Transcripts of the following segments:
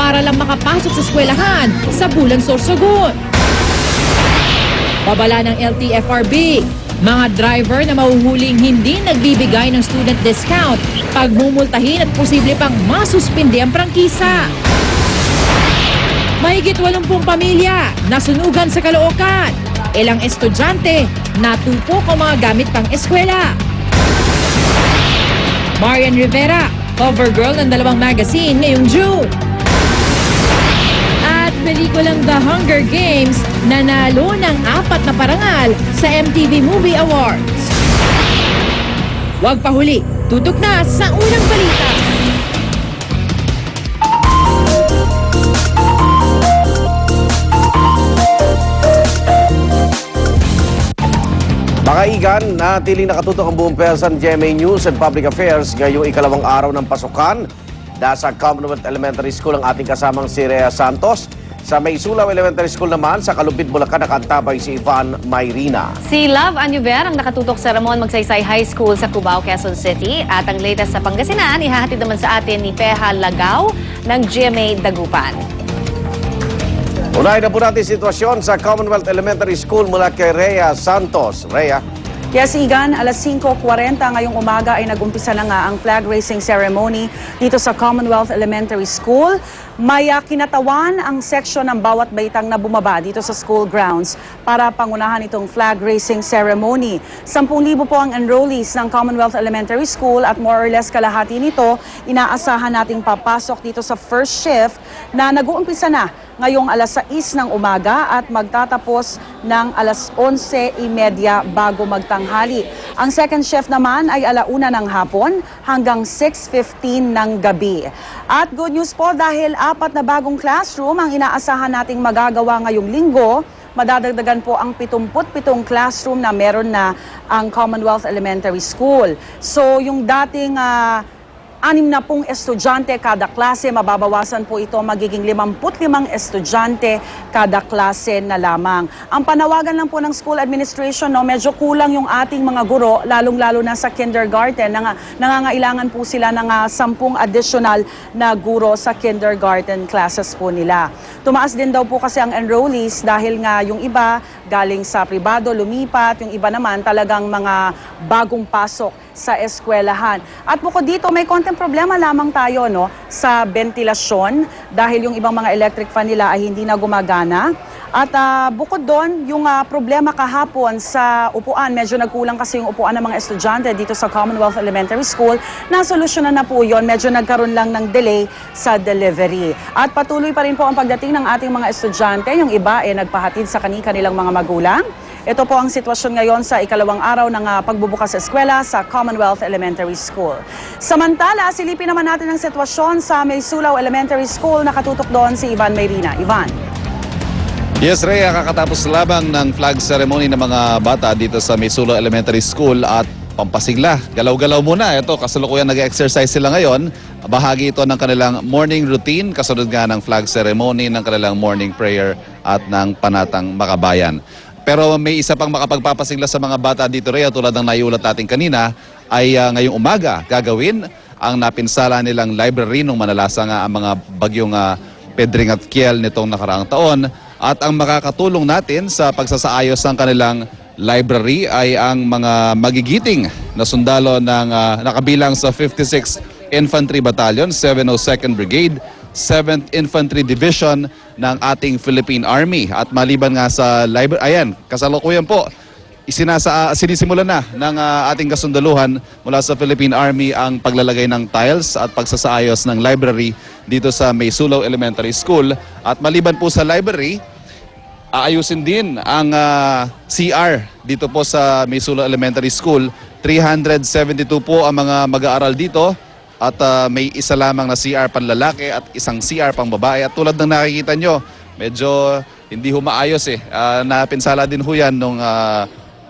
para lang makapasok sa eskwelahan sa Bulan, Sorsogon. Babala ng LTFRB, mga driver na mahuhuling hindi nagbibigay ng student discount, pagmumultahin at posible pang masuspindi ang prangkisa. Mahigit 80 pamilya nasunugan sa Caloocan. Ilang estudyante natupok ang mga gamit pang eskwela. Marian Rivera, cover girl ng 2 magazine ngayong June. At pelikulang The Hunger Games nanalo ng 4 na parangal sa MTV Movie Awards. Huwag pahuli, tutok na sa unang balita. Mga igan, natiling nakatutok ang buong pwersa ng GMA News and Public Affairs ngayong ikalawang araw ng pasukan. Nasa Commonwealth Elementary School ang ating kasamang si Rhea Santos. Sa Maysulaw Elementary School naman, sa Kalumpit, Bulacan, nakantabay si Ivan Mayrina. Si Love Anuver ang nakatutok sa Ramon Magsaysay High School sa Cubao, Quezon City. At ang latest sa Pangasinan, ihahatid naman sa atin ni Peha Lagaw ng GMA Dagupan. Unahin na po natin sitwasyon sa Commonwealth Elementary School mula kay Rhea Santos. Rhea. Yes, Igan, alas 5:40 ngayong umaga ay nag-umpisa na nga ang flag raising ceremony dito sa Commonwealth Elementary School. May kinatawan ang section ng bawat baitang na bumaba dito sa school grounds para pangunahan itong flag raising ceremony. 10,000 po ang enrollees ng Commonwealth Elementary School at more or less kalahati nito inaasahan nating papasok dito sa first shift na nag-uumpisa na ngayong alas 6 ng umaga at magtatapos ng alas 11:30 bago magtanghali. Ang second shift naman ay 1:00 ng hapon hanggang 6:15 ng gabi. At good news po dahil 4 na bagong classroom ang inaasahan nating magagawa ngayong linggo. Madadagdagan po ang 77 classroom na meron na ang Commonwealth Elementary School. So yung dating 60 estudyante kada klase, mababawasan po ito, magiging 55 estudyante kada klase na lamang. Ang panawagan lang po ng school administration, medyo kulang yung ating mga guro, lalong-lalo na sa kindergarten. Nangangailangan po sila ng 10 additional na guro sa kindergarten classes po nila. Tumaas din daw po kasi ang enrollees dahil nga yung iba galing sa pribado, lumipat, yung iba naman talagang mga bagong pasok sa eskwelahan. At bukod dito, may konting problema lamang tayo sa ventilasyon dahil yung ibang mga electric fan nila ay hindi na gumagana. At bukod doon, yung problema kahapon sa upuan, medyo nagkulang kasi yung upuan ng mga estudyante dito sa Commonwealth Elementary School. Nasolusyonan na po yun, medyo nagkaroon lang ng delay sa delivery. At patuloy pa rin po ang pagdating ng ating mga estudyante. Yung iba ay nagpahatid sa kanilang mga magulang. Ito po ang sitwasyon ngayon sa ikalawang araw ng pagbubukas sa eskwela sa Commonwealth Elementary School. Samantala, silipin naman natin ang sitwasyon sa Maysulaw Elementary School. Nakatutok doon si Ivan Mayrina. Ivan. Yes, Rhea, kakatapos labang ng flag ceremony ng mga bata dito sa Maysulaw Elementary School at pampasigla. Galaw-galaw muna. Ito, kasalukuyan nag-exercise sila ngayon. Bahagi ito ng kanilang morning routine, kasunod nga ng flag ceremony, ng kanilang morning prayer at ng panatang makabayan. Pero may isa pang makapagpapasigla sa mga bata dito, Rhea, tulad ng naiulat natin kanina, ay ngayong umaga gagawin ang napinsala nilang library nung manalasa nga ang mga bagyong Pedring at Kiel nitong nakaraang taon. At ang makakatulong natin sa pagsasaayos ng kanilang library ay ang mga magigiting na sundalo ng nakabilang sa 56th Infantry Battalion, 702nd Brigade, 7th Infantry Division ng ating Philippine Army. At maliban nga sa library, ayan, kasalukuyan po, sinisimulan na ng ating kasundaluhan mula sa Philippine Army ang paglalagay ng tiles at pagsasaayos ng library dito sa Maysulaw Elementary School. At maliban po sa library, aayusin din ang CR dito po sa Maysulaw Elementary School. 372 po ang mga mag-aaral dito at may isa lamang na CR panlalaki at isang CR pang babae. At tulad ng nakikita nyo, medyo hindi humaayos napinsala din ho yan nung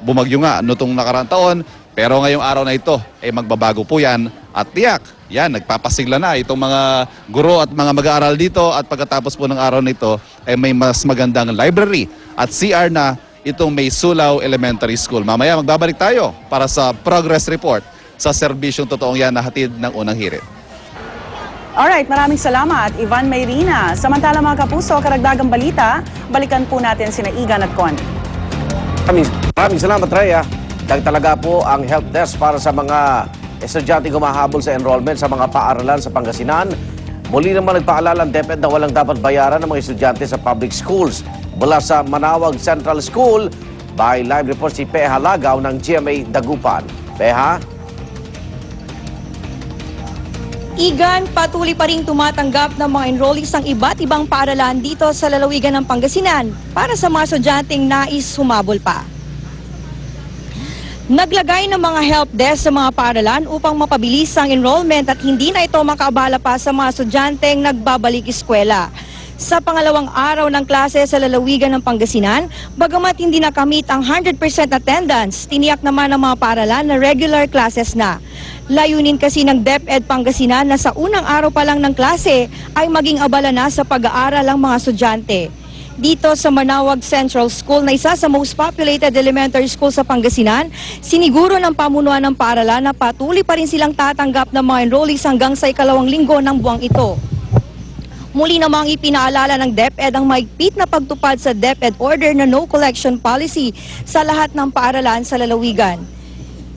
bumagyo nga nitong nakaraang taon. Pero ngayong araw na ito, magbabago po yan at tiyak. Yan, nagpapasigla na itong mga guro at mga mag-aaral dito at pagkatapos po ng araw nito ay may mas magandang library at CR na itong Maysulaw Elementary School. Mamaya magbabalik tayo para sa progress report sa serbisyong totoong yan na hatid ng unang hirit. Alright, maraming salamat, Ivan Mayrina. Samantala mga kapuso, karagdagang balita, balikan po natin sina Igan at Connie. Maraming salamat, Rhea. Talaga po ang help desk para sa mga estudyante humahabol sa enrollment sa mga paaralan sa Pangasinan. Muli naman nagpaalala ang DepEd na walang dapat bayaran ng mga estudyante sa public schools. Mula sa Manawag Central School, by live report si Peha Lagaw ng GMA Dagupan. Peha? Igan, patuloy pa rin tumatanggap ng mga enrollees ng iba't ibang paaralan dito sa lalawigan ng Pangasinan para sa mga estudyanteng nais humabol pa. Naglagay ng mga help desk sa mga paaralan upang mapabilis ang enrollment at hindi na ito makaabala pa sa mga estudyanteng nagbabalik eskwela. Sa pangalawang araw ng klase sa lalawigan ng Pangasinan, bagamat hindi nakamit ang 100% attendance, tiniyak naman ng mga paaralan na regular classes na. Layunin kasi ng DepEd Pangasinan na sa unang araw pa lang ng klase ay maging abala na sa pag-aaral ang mga estudyante. Dito sa Manawag Central School na isa sa most populated elementary school sa Pangasinan, siniguro ng pamunuan ng paaralan na patuloy pa rin silang tatanggap ng mga enrollees hanggang sa ikalawang linggo ng buwang ito. Muli namang ipinaalala ng DepEd ang mahigpit na pagtupad sa DepEd order na no collection policy sa lahat ng paaralan sa lalawigan.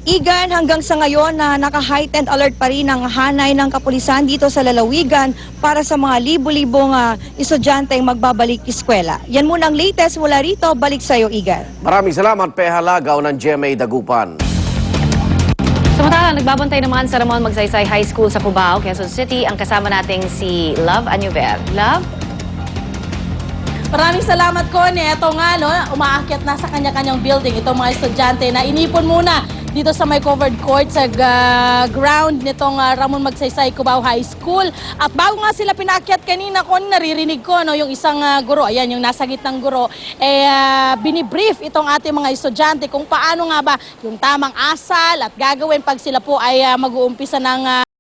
Igan, hanggang sa ngayon na naka-heightened alert pa rin ang hanay ng kapulisan dito sa lalawigan para sa mga libo-libong estudyanteng magbabalik eskwela. Yan muna ang latest mula rito. Balik sa iyo, Igan. Maraming salamat, Peha Lagaw ng GMA Dagupan. Samantala, nagbabantay naman sa Ramon Magsaysay High School sa Cubao, Quezon City, ang kasama nating si Love Anuver. Love? Maraming salamat, Connie. Ito nga, no, umaakyat na sa kanya-kanyang building itong mga estudyante na inipon muna dito sa may covered court sa ground nitong Ramon Magsaysay Cubao High School. At bago nga sila pinaakyat kanina, Connie, naririnig ko no, yung isang guro, ayan, yung nasa gitnang guro, binibrief itong ating mga estudyante kung paano nga ba yung tamang asal at gagawin pag sila po ay mag-uumpisa ng